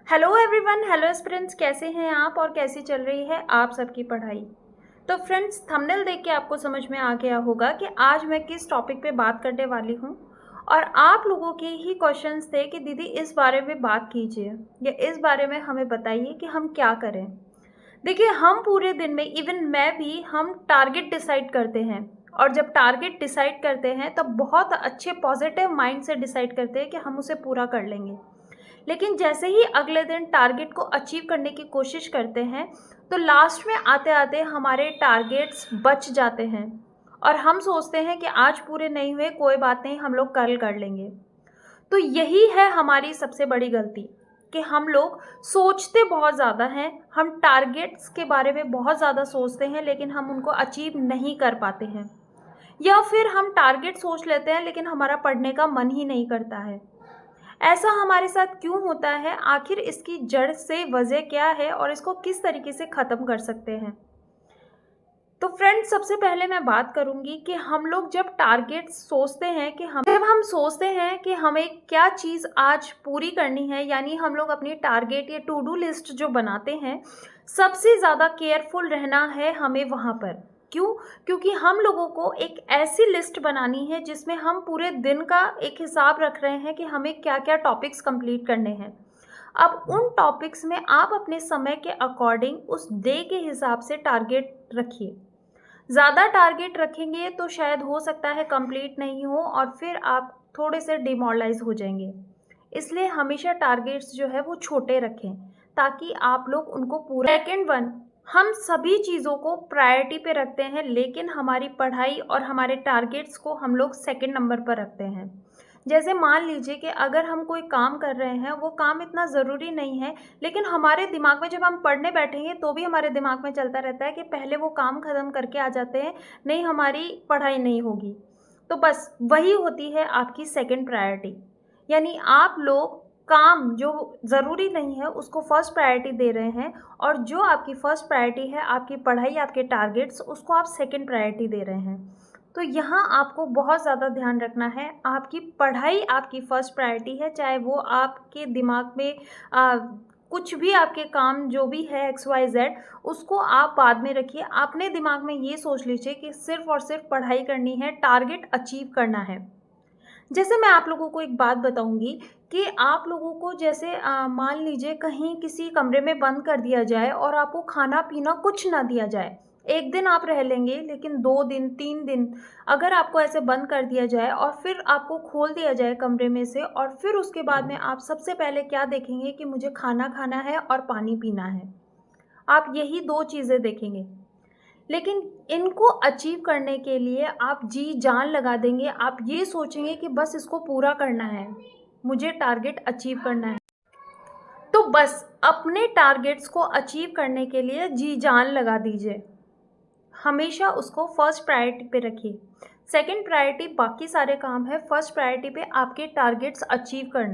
Hello everyone, hello students, कैसे हैं आप और कैसी चल रही है आप सबकी पढ़ाई। तो फ्रेंड्स, थंबनेल देख के आपको समझ में आ गया होगा कि आज मैं किस टॉपिक पे बात करने वाली हूँ। और आप लोगों के ही क्वेश्चंस थे कि दीदी इस बारे में बात कीजिए या इस बारे में हमें बताइए कि हम क्या करें। देखिए, हम पूरे दिन में, इवन मैं भी, हम टारगेट डिसाइड करते हैं। और जब टारगेट डिसाइड करते हैं तब बहुत अच्छे पॉजिटिव माइंड से डिसाइड करते हैं कि हम उसे पूरा कर लेंगे। लेकिन जैसे ही अगले दिन टारगेट को अचीव करने की कोशिश करते हैं तो लास्ट में आते आते हमारे टारगेट्स बच जाते हैं और हम सोचते हैं कि आज पूरे नहीं हुए, कोई बात नहीं, हम लोग कल कर लेंगे। तो यही है हमारी सबसे बड़ी गलती कि हम लोग सोचते बहुत ज़्यादा हैं, हम टारगेट्स के बारे में बहुत ज़्यादा सोचते हैं लेकिन हम उनको अचीव नहीं कर पाते हैं। या फिर हम टारगेट सोच लेते हैं लेकिन हमारा पढ़ने का मन ही नहीं करता है। ऐसा हमारे साथ क्यों होता है? आखिर इसकी जड़ से वजह क्या है और इसको किस तरीके से ख़त्म कर सकते हैं? तो फ्रेंड्स, सबसे पहले मैं बात करूंगी कि हम लोग जब टारगेट सोचते हैं कि हम सोचते हैं कि हमें क्या चीज़ आज पूरी करनी है, यानी हम लोग अपनी टारगेट या टू डू लिस्ट जो बनाते हैं, सबसे ज़्यादा केयरफुल रहना है हमें वहाँ पर। क्यों? क्योंकि हम लोगों को एक ऐसी लिस्ट बनानी है जिसमें हम पूरे दिन का एक हिसाब रख रहे हैं कि हमें क्या क्या टॉपिक्स कंप्लीट करने हैं। अब उन टॉपिक्स में आप अपने समय के अकॉर्डिंग उस डे के हिसाब से टारगेट रखिए। ज़्यादा टारगेट रखेंगे तो शायद हो सकता है कंप्लीट नहीं हो और फिर आप थोड़े से डिमोरलाइज हो जाएंगे। इसलिए हमेशा टारगेट्स जो है वो छोटे रखें ताकि आप लोग उनको पूरा। सेकेंड वन, हम सभी चीज़ों को प्रायोरिटी पे रखते हैं लेकिन हमारी पढ़ाई और हमारे टारगेट्स को हम लोग सेकेंड नंबर पर रखते हैं। जैसे मान लीजिए कि अगर हम कोई काम कर रहे हैं, वो काम इतना ज़रूरी नहीं है, लेकिन हमारे दिमाग में जब हम पढ़ने बैठेंगे तो भी हमारे दिमाग में चलता रहता है कि पहले वो काम ख़त्म करके आ जाते हैं, नहीं हमारी पढ़ाई नहीं होगी। तो बस वही होती है आपकी सेकंड प्रायोरिटी। यानी आप लोग काम जो ज़रूरी नहीं है उसको फर्स्ट प्रायोरिटी दे रहे हैं और जो आपकी फर्स्ट प्रायोरिटी है, आपकी पढ़ाई, आपके टारगेट्स, उसको आप सेकंड प्रायोरिटी दे रहे हैं। तो यहाँ आपको बहुत ज़्यादा ध्यान रखना है, आपकी पढ़ाई आपकी फ़र्स्ट प्रायोरिटी है, चाहे वो आपके दिमाग में कुछ भी आपके काम जो भी है एक्स वाई जेड, उसको आप बाद में रखिए। अपने दिमाग में ये सोच लीजिए कि सिर्फ़ और सिर्फ पढ़ाई करनी है, टारगेट अचीव करना है। जैसे मैं आप लोगों को एक बात बताऊंगी कि आप लोगों को जैसे मान लीजिए कहीं किसी कमरे में बंद कर दिया जाए और आपको खाना पीना कुछ ना दिया जाए। एक दिन आप रह लेंगे लेकिन 2 दिन 3 दिन अगर आपको ऐसे बंद कर दिया जाए और फिर आपको खोल दिया जाए कमरे में से और फिर उसके बाद में आप सबसे पहले क्या देखेंगे कि मुझे खाना खाना है और पानी पीना है। आप यही 2 चीज़ें देखेंगे। लेकिन इनको अचीव करने के लिए आप जी जान लगा देंगे, आप ये सोचेंगे कि बस इसको पूरा करना है, मुझे टारगेट अचीव करना है। तो बस अपने टारगेट्स को अचीव करने के लिए जी जान लगा दीजिए। हमेशा उसको फर्स्ट प्रायोरिटी पे रखिए। सेकंड प्रायोरिटी बाकी सारे काम है, फर्स्ट प्रायोरिटी पे आपके टारगेट्स अचीव करना।